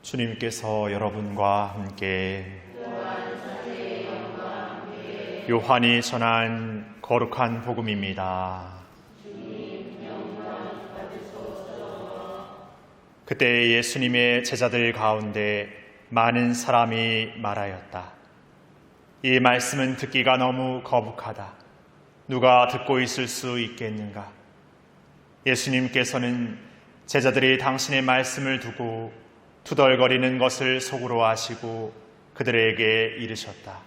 주님께서 여러분과 함께 요한이 전한 거룩한 복음입니다. 그때 예수님의 제자들 가운데 많은 사람이 말하였다. 이 말씀은 듣기가 너무 거북하다. 누가 듣고 있을 수 있겠는가? 예수님께서는 제자들이 당신의 말씀을 두고 투덜거리는 것을 속으로 아시고 그들에게 이르셨다.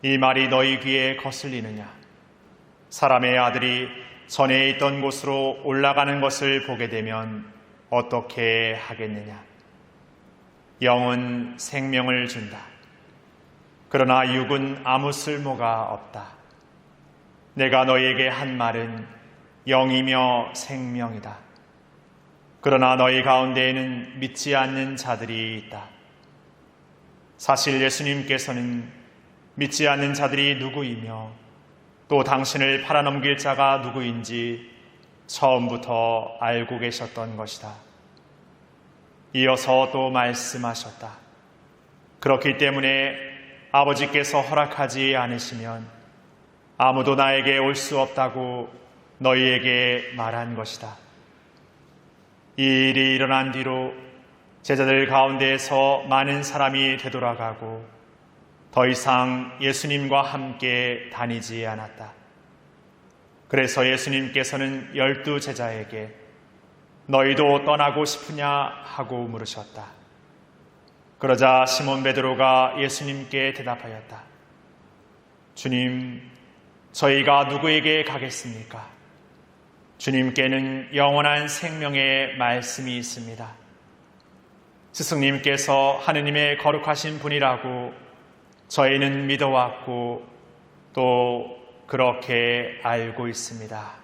이 말이 너희 귀에 거슬리느냐? 사람의 아들이 전에 있던 곳으로 올라가는 것을 보게 되면 어떻게 하겠느냐? 영은 생명을 준다. 그러나 육은 아무 쓸모가 없다. 내가 너희에게 한 말은 영이며 생명이다. 그러나 너희 가운데에는 믿지 않는 자들이 있다. 사실 예수님께서는 믿지 않는 자들이 누구이며 또 당신을 팔아넘길 자가 누구인지 처음부터 알고 계셨던 것이다. 이어서 또 말씀하셨다. 그렇기 때문에 아버지께서 허락하지 않으시면 아무도 나에게 올 수 없다고 너희에게 말한 것이다. 이 일이 일어난 뒤로 제자들 가운데에서 많은 사람이 되돌아가고 더 이상 예수님과 함께 다니지 않았다. 그래서 예수님께서는 12 제자에게 너희도 떠나고 싶으냐 하고 물으셨다. 그러자 시몬 베드로가 예수님께 대답하였다. 주님, 저희가 누구에게 가겠습니까? 주님께는 영원한 생명의 말씀이 있습니다. 스승님께서 하느님의 거룩하신 분이라고 저희는 믿어왔고 또 그렇게 알고 있습니다.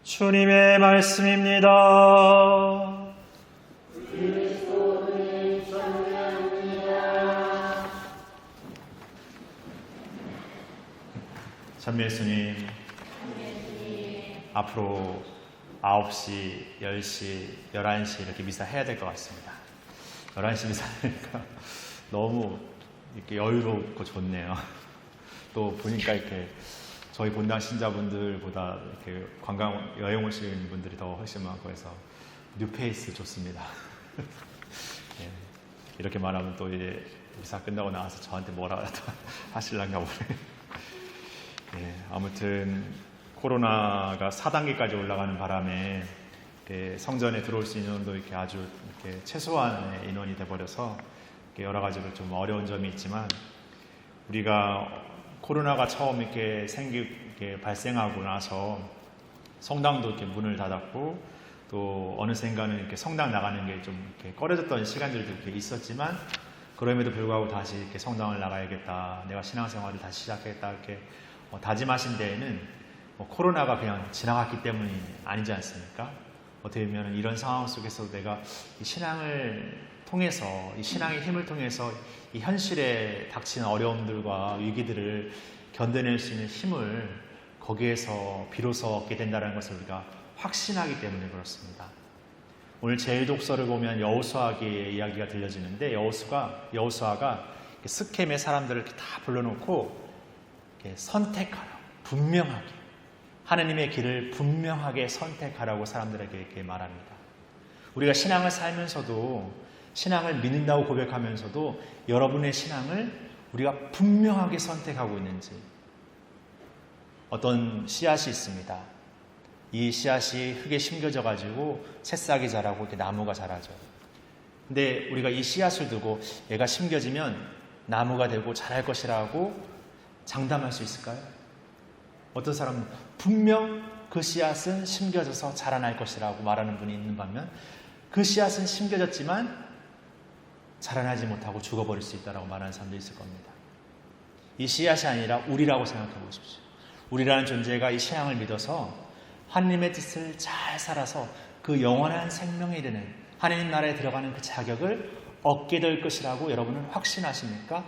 주님의 말씀입니다. 전미 예수님, 앞으로 9시, 10시, 11시 이렇게 미사 해야 될 것 같습니다. 11시 미사니까 너무 이렇게 여유롭고 좋네요. 또 보니까 이렇게 저희 본당 신자분들보다 이렇게 관광 여행 오시는 분들이 더 훨씬 많고 해서 뉴페이스 좋습니다. 네, 이렇게 말하면 또 이제 미사 끝나고 나와서 저한테 뭐라 하실란가 보네. 네, 아무튼 코로나가 4단계까지 올라가는 바람에 성전에 들어올 수 있는 인원도 이렇게 아주 이렇게 최소한의 인원이 돼버려서 여러 가지로 좀 어려운 점이 있지만 우리가 코로나가 처음 이렇게 발생하고 나서 성당도 이렇게 문을 닫았고 또 어느샌가는 이렇게 성당 나가는 게 좀 이렇게 꺼려졌던 시간들도 이렇게 있었지만 그럼에도 불구하고 다시 이렇게 성당을 나가야겠다, 내가 신앙생활을 다시 시작하겠다 이렇게 다짐하신 데에는 코로나가 그냥 지나갔기 때문이 아니지 않습니까? 어떻게 보면 이런 상황 속에서 내가 이 신앙을 통해서, 이 신앙의 힘을 통해서 이 현실에 닥치는 어려움들과 위기들을 견뎌낼 수 있는 힘을 거기에서 비로소 얻게 된다는 것을 우리가 확신하기 때문에 그렇습니다. 오늘 제1독서를 보면 여호수아의 이야기가 들려지는데 여호수아가 스켐의 사람들을 이렇게 다 불러놓고 이렇게 선택하라고, 분명하게 하느님의 길을 분명하게 선택하라고 사람들에게 이렇게 말합니다. 우리가 신앙을 살면서도, 신앙을 믿는다고 고백하면서도 여러분의 신앙을 우리가 분명하게 선택하고 있는지. 어떤 씨앗이 있습니다. 이 씨앗이 흙에 심겨져 가지고 새싹이 자라고 이렇게 나무가 자라죠. 근데 우리가 이 씨앗을 두고 얘가 심겨지면 나무가 되고 자랄 것이라고 장담할 수 있을까요? 어떤 사람은 분명 그 씨앗은 심겨져서 자라날 것이라고 말하는 분이 있는 반면 그 씨앗은 심겨졌지만 자라나지 못하고 죽어버릴 수 있다고 말하는 사람도 있을 겁니다. 이 씨앗이 아니라 우리라고 생각해 보십시오. 우리라는 존재가 이 신앙을 믿어서 하나님의 뜻을 잘 살아서 그 영원한 생명에 이르는 하나님 나라에 들어가는 그 자격을 얻게 될 것이라고 여러분은 확신하십니까?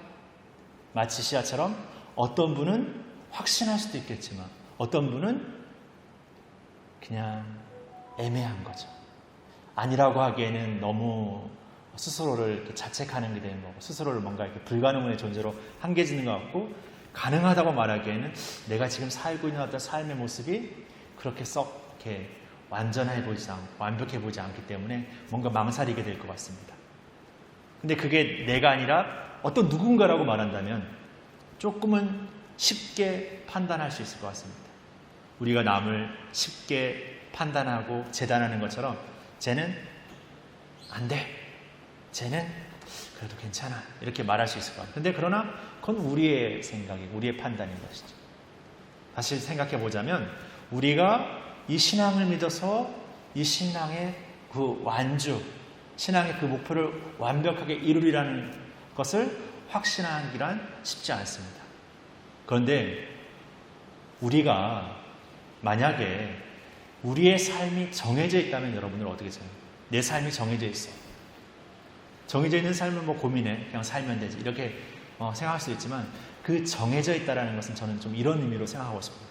마치 씨앗처럼 어떤 분은 확신할 수도 있겠지만 어떤 분은 그냥 애매한 거죠. 아니라고 하기에는 너무 스스로를 이렇게 자책하는 게 되는 거고, 스스로를 뭔가 이렇게 불가능의 존재로 한계짓는 것 같고, 가능하다고 말하기에는 내가 지금 살고 있는 어떤 삶의 모습이 그렇게 썩 이렇게 완전해 보이지 않고 완벽해 보이지 않기 때문에 뭔가 망설이게 될 것 같습니다. 근데 그게 내가 아니라 어떤 누군가라고 말한다면 조금은 쉽게 판단할 수 있을 것 같습니다. 우리가 남을 쉽게 판단하고 재단하는 것처럼 쟤는 안 돼, 쟤는 그래도 괜찮아, 이렇게 말할 수 있을 것 같아요. 근데 그러나 그건 우리의 생각이고 우리의 판단인 것이죠. 다시 생각해 보자면 우리가 이 신앙을 믿어서 이 신앙의 그 완주, 신앙의 그 목표를 완벽하게 이루리라는 것을 확신하기란 쉽지 않습니다. 그런데 우리가 만약에 우리의 삶이 정해져 있다면 여러분들 어떻게 생각해요? 내 삶이 정해져 있어. 정해져 있는 삶을 뭐 고민해, 그냥 살면 되지, 이렇게 생각할 수도 있지만, 그 정해져 있다는 것은 저는 좀 이런 의미로 생각하고 싶어요.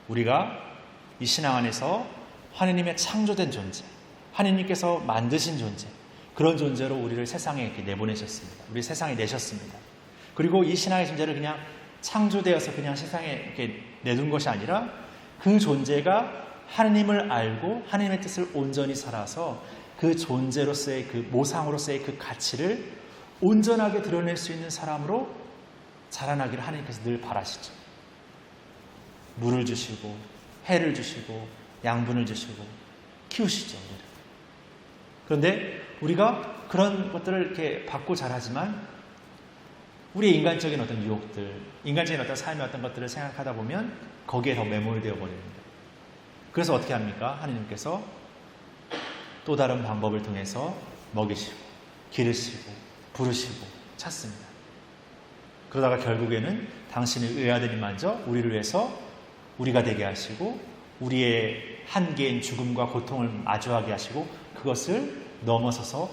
우리가 이 신앙 안에서 하나님의 창조된 존재, 하나님께서 만드신 존재, 그런 존재로 우리를 세상에 이렇게 내보내셨습니다. 우리 세상에 내셨습니다. 그리고 이 신앙의 존재를 그냥 창조되어서 그냥 세상에 이렇게 내둔 것이 아니라 그 존재가 하나님을 알고 하나님의 뜻을 온전히 살아서 그 존재로서의 그 모상으로서의 그 가치를 온전하게 드러낼 수 있는 사람으로 자라나기를 하나님께서 늘 바라시죠. 물을 주시고 해를 주시고 양분을 주시고 키우시죠. 그런데 우리가 그런 것들을 이렇게 받고 자라지만 우리의 인간적인 어떤 유혹들, 인간적인 어떤 삶의 어떤 것들을 생각하다 보면 거기에 더 매몰되어 버립니다. 그래서 어떻게 합니까? 하나님께서 또 다른 방법을 통해서 먹이시고 기르시고 부르시고 찾습니다. 그러다가 결국에는 당신의 의아들이마저 우리를 위해서 우리가 되게 하시고 우리의 한계인 죽음과 고통을 마주하게 하시고 그것을 넘어서서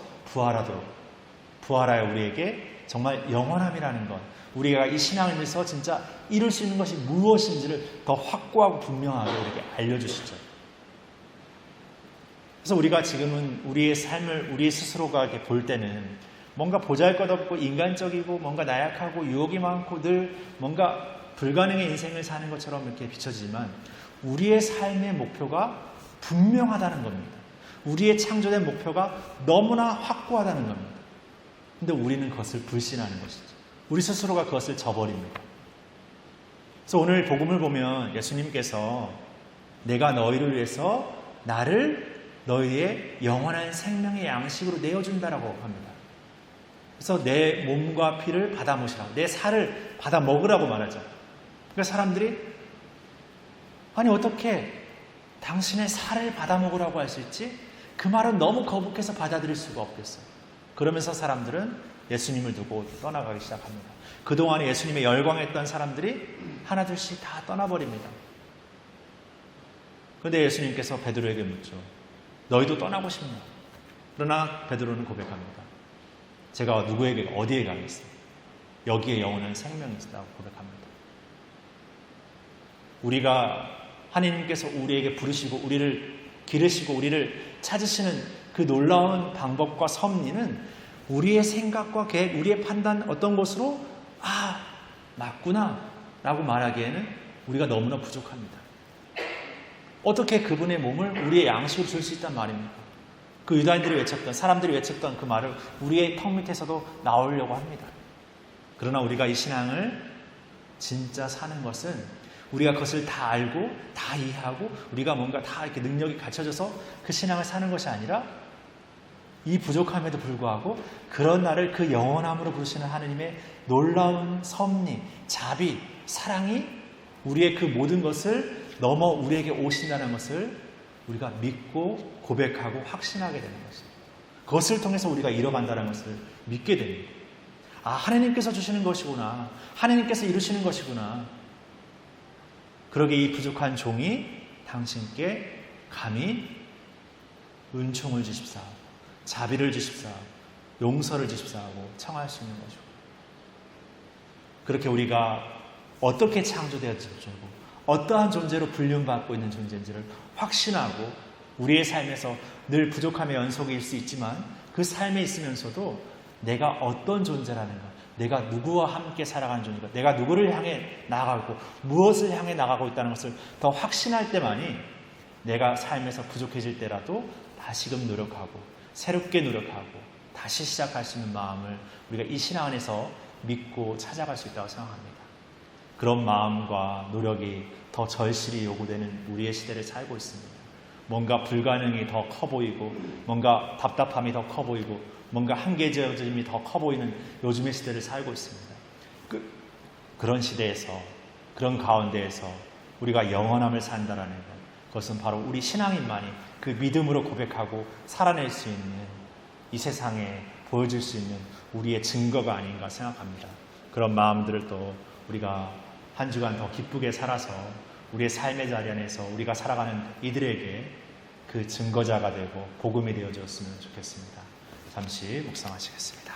부활하여 우리에게 정말 영원함이라는 것, 우리가 이 신앙을 위해서 진짜 이룰 수 있는 것이 무엇인지를 더 확고하고 분명하게 우리에게 알려주시죠. 그래서 우리가 지금은 우리의 삶을 우리 스스로가 이렇게 볼 때는 뭔가 보잘것없고 인간적이고 뭔가 나약하고 유혹이 많고 늘 뭔가 불가능의 인생을 사는 것처럼 이렇게 비춰지지만 우리의 삶의 목표가 분명하다는 겁니다. 우리의 창조된 목표가 너무나 확고하다는 겁니다. 근데 우리는 그것을 불신하는 것이죠. 우리 스스로가 그것을 저버립니다. 그래서 오늘 복음을 보면 예수님께서 내가 너희를 위해서 나를 너희의 영원한 생명의 양식으로 내어준다라고 합니다. 그래서 내 몸과 피를 받아 먹으라고, 내 살을 받아 먹으라고 말하죠. 그러니까 사람들이 아니 어떻게 당신의 살을 받아 먹으라고 할 수 있지? 그 말은 너무 거북해서 받아들일 수가 없겠어요. 그러면서 사람들은 예수님을 두고 떠나가기 시작합니다. 그동안에 예수님의 열광했던 사람들이 하나둘씩 다 떠나버립니다. 그런데 예수님께서 베드로에게 묻죠. 너희도 떠나고 싶냐? 그러나 베드로는 고백합니다. 제가 누구에게 어디에 가겠어요? 여기에 영원한 생명이 있다고 고백합니다. 우리가 하나님께서 우리에게 부르시고 우리를 기르시고 우리를 찾으시는 그 놀라운 방법과 섭리는 우리의 생각과 계획, 우리의 판단 어떤 것으로 맞구나 라고 말하기에는 우리가 너무나 부족합니다. 어떻게 그분의 몸을 우리의 양식으로 줄 수 있단 말입니까? 그 유다인들이 외쳤던, 사람들이 외쳤던 그 말을 우리의 턱 밑에서도 나오려고 합니다. 그러나 우리가 이 신앙을 진짜 사는 것은 우리가 그것을 다 알고 다 이해하고 우리가 뭔가 다 이렇게 능력이 갖춰져서 그 신앙을 사는 것이 아니라 이 부족함에도 불구하고 그런 나를 그 영원함으로 부르시는 하느님의 놀라운 섭리, 자비, 사랑이 우리의 그 모든 것을 넘어 우리에게 오신다는 것을 우리가 믿고 고백하고 확신하게 되는 것입니다. 그것을 통해서 우리가 이뤄간다는 것을 믿게 됩니다. 하나님께서 주시는 것이구나. 하나님께서 이루시는 것이구나. 그러게 이 부족한 종이 당신께 감히 은총을 주십사하고 자비를 주십사하고 용서를 주십사하고 청할 수 있는 거죠. 그렇게 우리가 어떻게 창조되었는지 어떠한 존재로 불륜받고 있는 존재인지를 확신하고 우리의 삶에서 늘 부족함의 연속일 수 있지만 그 삶에 있으면서도 내가 어떤 존재라는 것, 내가 누구와 함께 살아가는 존재인가, 내가 누구를 향해 나아가고 무엇을 향해 나가고 있다는 것을 더 확신할 때만이 내가 삶에서 부족해질 때라도 다시금 노력하고 새롭게 노력하고 다시 시작할 수 있는 마음을 우리가 이 신앙 안에서 믿고 찾아갈 수 있다고 생각합니다. 그런 마음과 노력이 더 절실히 요구되는 우리의 시대를 살고 있습니다. 뭔가 불가능이 더 커 보이고 뭔가 답답함이 더 커 보이고 뭔가 한계점이 더 커 보이는 요즘의 시대를 살고 있습니다. 그런 시대에서 그런 가운데에서 우리가 영원함을 산다라는 것, 그것은 바로 우리 신앙인만이 그 믿음으로 고백하고 살아낼 수 있는 이 세상에 보여줄 수 있는 우리의 증거가 아닌가 생각합니다. 그런 마음들을 또 우리가 한 주간 더 기쁘게 살아서 우리의 삶의 자리 안에서 우리가 살아가는 이들에게 그 증거자가 되고 복음이 되어줬으면 좋겠습니다. 잠시 묵상하시겠습니다.